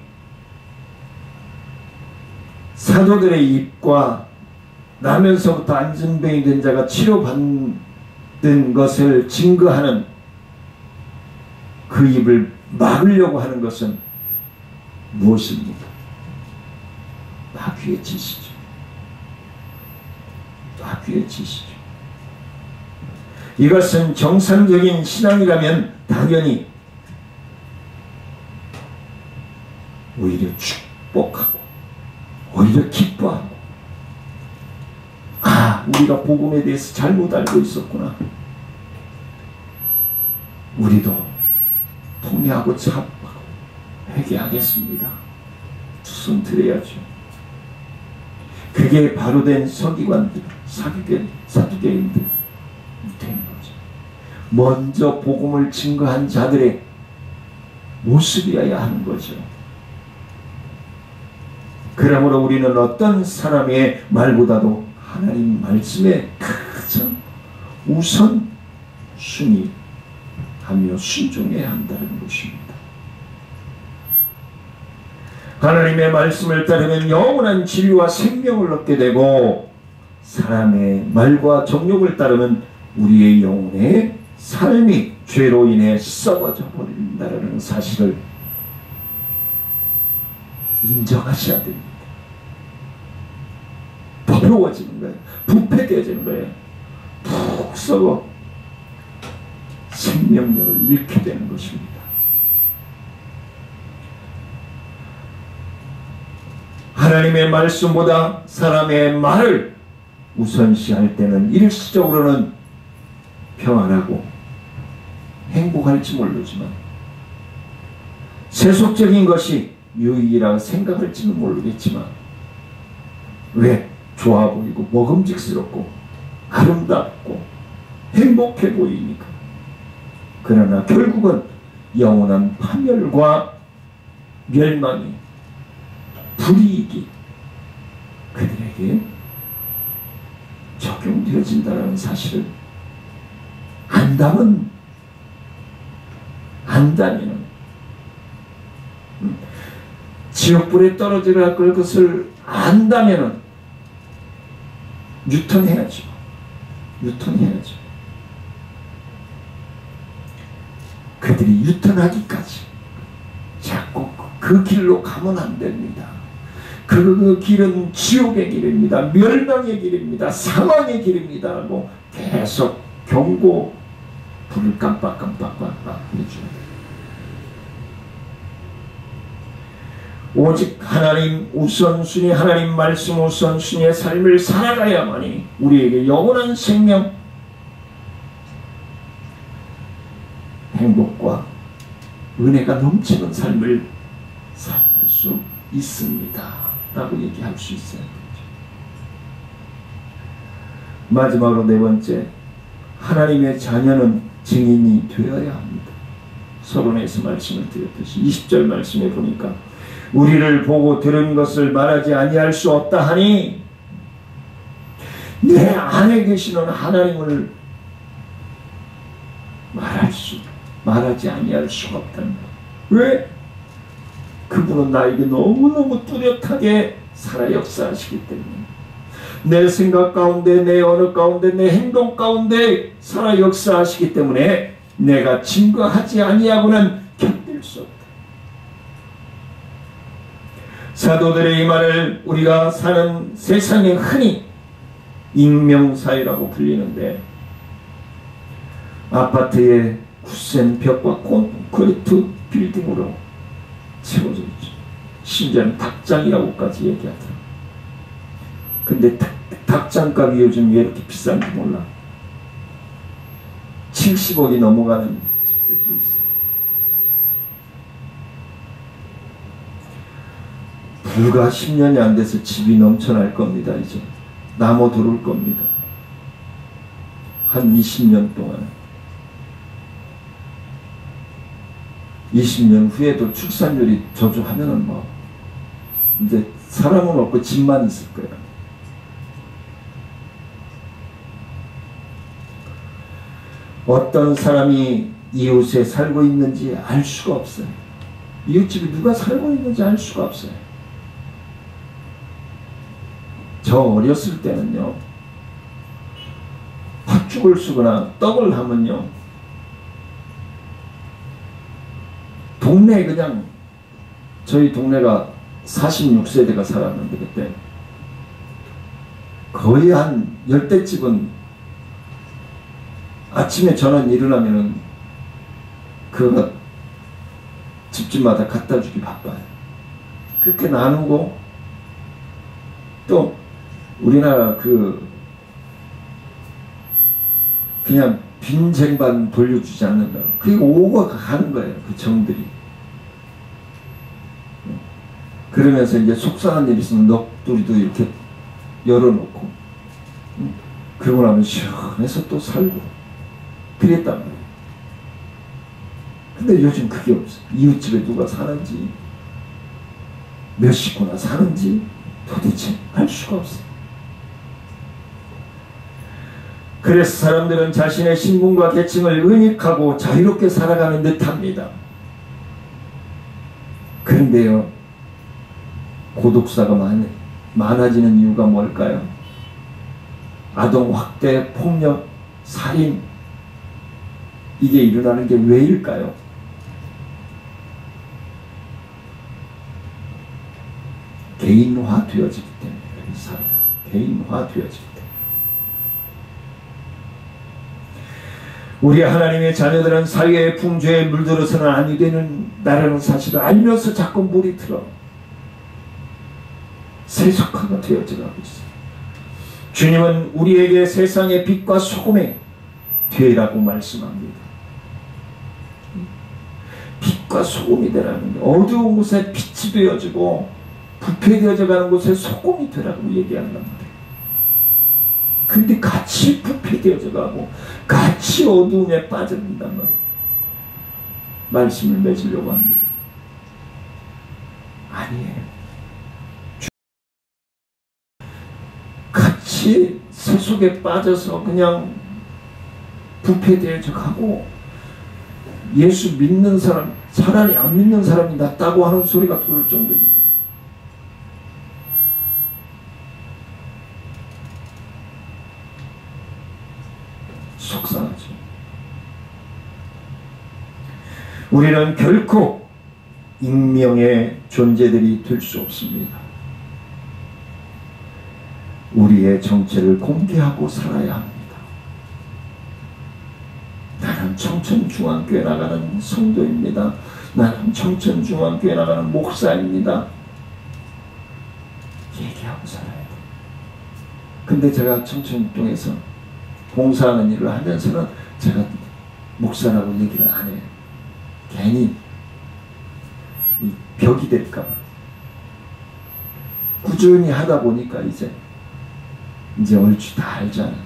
사도들의 입과 나면서부터 안진병이 된 자가 치료받는 것을 증거하는 그 입을 막으려고 하는 것은 무엇입니까? 마귀의 짓이죠. 마귀의 짓이죠. 이것은 정상적인 신앙이라면 당연히 오히려 축복하고 오히려 기뻐하고 우리가 복음에 대해서 잘못 알고 있었구나. 우리도 통회하고 차하고 회개하겠습니다. 두 손 들어야죠. 그게 바로 된 서기관들, 사두개인들 된 거죠. 먼저 복음을 증거한 자들의 모습이어야 하는 거죠. 그러므로 우리는 어떤 사람의 말보다도 하나님 말씀에 가장 우선 순위하며 순종해야 한다는 것입니다. 하나님의 말씀을 따르면 영원한 진리와 생명을 얻게 되고 사람의 말과 정욕을 따르면 우리의 영혼의 삶이 죄로 인해 썩어져 버린다는 사실을 인정하셔야 됩니다. 더러워지는 거예요. 부패되어지는 거예요. 푹 썩어 생명력을 잃게 되는 것입니다. 하나님의 말씀보다 사람의 말을 우선시할 때는 일시적으로는 평안하고 행복할지 모르지만 세속적인 것이 유익이라고 생각할지는 모르겠지만 왜 좋아 보이고 먹음직스럽고 아름답고 행복해 보이니까. 그러나 결국은 영원한 파멸과 멸망이 불이익이 그들에게 적용되어진다는 사실을 안다면 지옥불에 떨어지려 할 것을 안다면은 유턴해야죠. 그들이 유턴하기까지 자꾸 그 길로 가면 안 됩니다. 그 길은 지옥의 길입니다. 멸망의 길입니다. 사망의 길입니다. 라고 계속 경고 불을 깜빡깜빡 해줘요. 오직 하나님 우선순위, 하나님 말씀 우선순위의 삶을 살아가야만이 우리에게 영원한 생명, 행복과 은혜가 넘치는 삶을 살 수 있습니다. 라고 얘기할 수 있어요. 마지막으로 네 번째, 하나님의 자녀는 증인이 되어야 합니다. 서론에서 말씀을 드렸듯이 20절 말씀에 보니까 우리를 보고 들은 것을 말하지 아니할 수 없다 하니, 내 안에 계시는 하나님을 말하지 아니할 수가 없다는 거예요. 왜? 그분은 나에게 너무너무 뚜렷하게 살아 역사하시기 때문에, 내 생각 가운데, 내 언어 가운데, 내 행동 가운데 살아 역사하시기 때문에 내가 증거하지 아니하고는 견딜 수 없다. 사도들의 이 말을 우리가 사는 세상에 흔히 익명사회라고 불리는데, 아파트의 굳센 벽과 콘크리트 빌딩으로 채워져 있죠. 심지어는 닭장이라고까지 얘기하더라고요. 근데 닭장값이 요즘 왜 이렇게 비싼지 몰라. 70억이 넘어가는 집들도 있어요. 불과 10년이 안 돼서 집이 넘쳐날 겁니다. 이제 나무 들어올 겁니다. 한 20년 동안. 20년 후에도 출산율이 저조하면은 뭐 이제 사람은 없고 집만 있을 거야. 어떤 사람이 이웃에 살고 있는지 알 수가 없어요. 이웃집에 누가 살고 있는지 알 수가 없어요. 저 어렸을 때는요, 팥죽을 쓰거나 떡을 하면요, 동네에 그냥, 저희 동네가 46세대가 살았는데 그때 거의 한 10대집은 아침에 저는 일어나면은 그거가 집집마다 갖다 주기 바빠요. 그렇게 나누고, 또 우리나라 그냥 빈 쟁반 돌려주지 않는다. 그게 오고 가는 거예요. 그 정들이. 그러면서 이제 속상한 일 있으면 넋두리도 이렇게 열어놓고, 그러고 나면 시원해서 또 살고 그랬단 말이에요. 근데 요즘 그게 없어요. 이웃집에 누가 사는지, 몇 식구나 사는지 도대체 알 수가 없어요. 그래서 사람들은 자신의 신분과 계층을 은닉하고 자유롭게 살아가는 듯합니다. 그런데요, 고독사가 많아지는 이유가 뭘까요? 아동 학대, 폭력, 살인, 이게 일어나는 게 왜일까요? 개인화되어지기 때문에. 사회가 개인화되어지기 때문에. 우리 하나님의 자녀들은 사회의 풍조에 물들어서는 아니 되는다라는 사실을 알면서 자꾸 물이 들어 세속화가 되어져가고 있어요. 주님은 우리에게 세상의 빛과 소금의 되라고 말씀합니다. 빛과 소금이 되라는 게, 어두운 곳에 빛이 되어지고 부패되어져 가는 곳에 소금이 되라고 얘기한단 말이에요. 근데 같이 부패되어져 가고 같이 어두움에 빠져든단 말이에요. 말씀을 맺으려고 합니다. 아니에요. 같이 세속에 빠져서 그냥 부패되어져 가고, 예수 믿는 사람 차라리 안 믿는 사람이 낫다고 하는 소리가 돌을 정도입니다. 속상하죠. 우리는 결코 익명의 존재들이 될 수 없습니다. 우리의 정체를 공개하고 살아야 합니다. 나는 청천중앙교회 나가는 성도입니다. 나는 청천중앙교회 나가는 목사입니다. 얘기하고 살아야 돼요. 근데 제가 청천동에서 봉사하는 일을 하면서는 제가 목사라고 얘기를 안 해요. 괜히 이 벽이 될까봐. 꾸준히 하다 보니까 이제 얼추 다 알잖아요.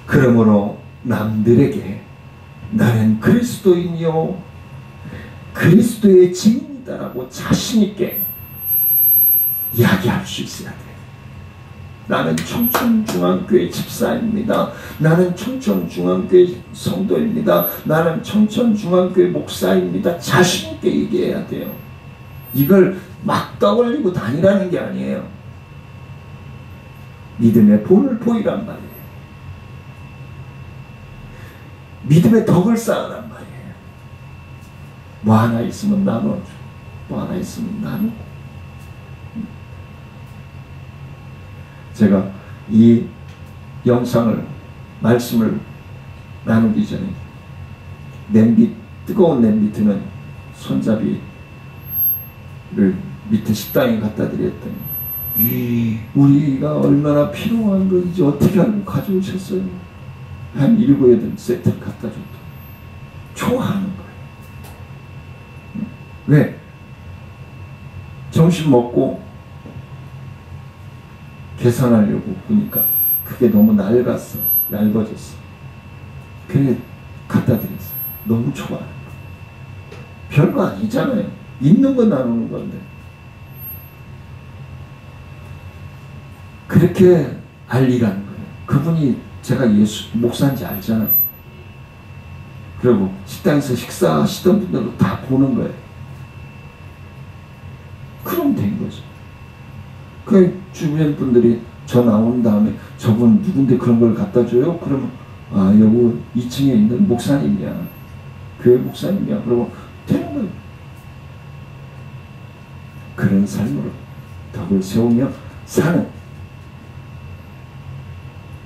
그러므로 남들에게 나는 그리스도인이요 그리스도의 증인이다라고 자신있게 이야기할 수 있어야 돼요. 나는 청천중앙교회 집사입니다. 나는 청천중앙교회 성도입니다. 나는 청천중앙교회 목사입니다. 자신있게 얘기해야 돼요. 이걸 막 떠올리고 다니라는 게 아니에요. 믿음의 본을 보이란 말이에요. 믿음의 덕을 쌓으란 말이에요. 뭐 하나 있으면 나눠줘. 뭐 하나 있으면 나누고. 제가 이 영상을 말씀을 나누기 전에 뜨거운 냄비 드는 손잡이를 밑에 식당에 갖다 드렸더니 우리가 얼마나 필요한 건지 어떻게 알고 가져오셨어요? 한 7, 8세트를 갖다 줬다. 좋아하는 거예요. 왜? 점심 먹고 계산하려고 보니까 그게 너무 낡았어. 얇아졌어. 그래 갖다 드렸어요. 너무 좋아요. 별거 아니잖아요. 있는 거 나누는 건데. 그렇게 알리라는 거예요. 그분이 제가 예수 목사인지 알잖아요. 그리고 식당에서 식사하시던 분들도 다 보는 거예요. 그럼 된 거죠. 그 주변 분들이 저 나온 다음에 저분 누군데 그런 걸 갖다 줘요? 그러면 아 여기 2층에 있는 목사님이야. 교회 목사님이야. 그러고 되는 거예요. 그런 삶으로 덕을 세우며 사는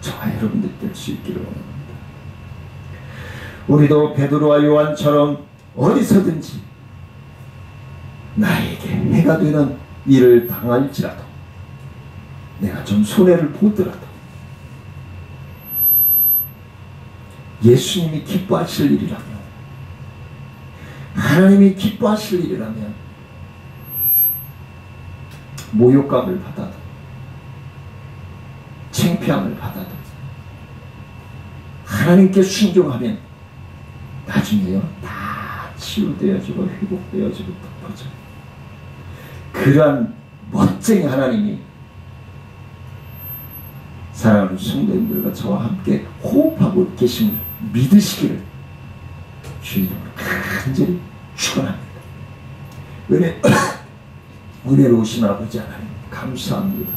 저와 여러분들 될 수 있기를 원합니다. 우리도 베드로와 요한처럼 어디서든지 나에게 해가 되는 일을 당할지라도 내가 좀 손해를 보더라도 예수님이 기뻐하실 일이라면 하나님이 기뻐하실 일이라면 모욕감을 받아도 창피함을 받아도 하나님께 순종하면 나중에요 다 치유되어지고 회복되어지고 덮어져요. 그러한 멋쟁이 하나님이 사랑하는 성도님들과 저와 함께 호흡하고 계심을 믿으시기를 주의 이름으로 간절히 축원합니다. 은혜로우신 아버지 하나님 감사합니다.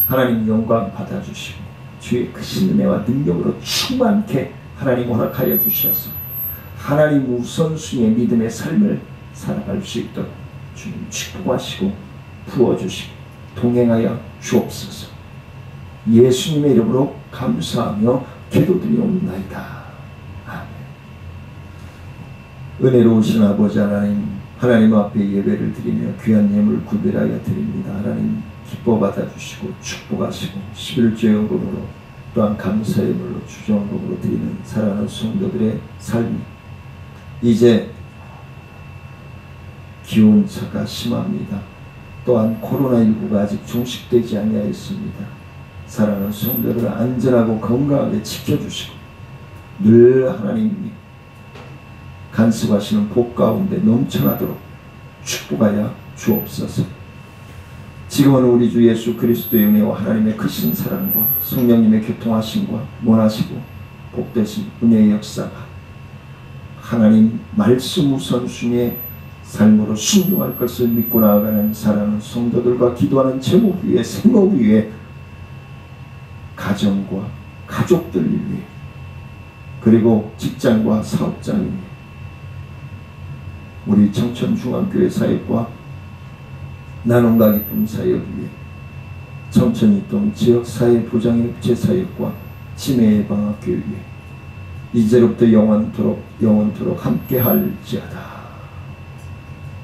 하나님 영광 받아주시고 주의 크신 은혜와 능력으로 충만케 하나님 허락하여 주셔서 하나님 우선순위의 믿음의 삶을 살아갈 수 있도록 주님 축복하시고 부어주시고 동행하여 주옵소서. 예수님의 이름으로 감사하며 기도드리옵나이다. 아멘. 은혜로우신 아버지 하나님 앞에 예배를 드리며 귀한 예물 구별하여 드립니다. 하나님 기뻐 받아주시고 축복하시고 11조의 헌금으로 또한 감사의 물로 주정금으로 드리는 사랑하는 성도들의 삶이 이제 기온차가 심합니다. 또한 코로나19가 아직 종식되지 아니하였습니다. 사랑하는 성도들을 안전하고 건강하게 지켜주시고 늘 하나님이 간섭하시는 복 가운데 넘쳐나도록 축복하여 주옵소서. 지금은 우리 주 예수 그리스도의 은혜와 하나님의 크신 사랑과 성령님의 교통하심과 원하시고 복되신 은혜의 역사가 하나님 말씀 우선순위의 삶으로 순종할 것을 믿고 나아가는 사랑하는 성도들과 기도하는 제목 위에 생업 위에 가정과 가족들 위해, 그리고 직장과 사업장 위해, 우리 청천중앙교회 사역과 나눔과 기쁨 사역 위해, 청천이동 지역사회 부장협체 사역과 치매예방학교 위해 이제로부터 영원토록 함께 할지어다.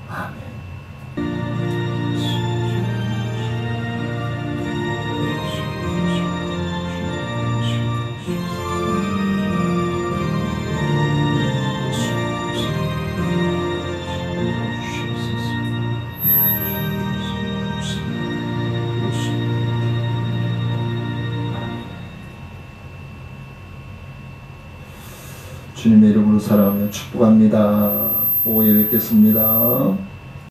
아멘. 주님의 이름으로 사랑하며 축복합니다. 오후에 뵙겠습니다.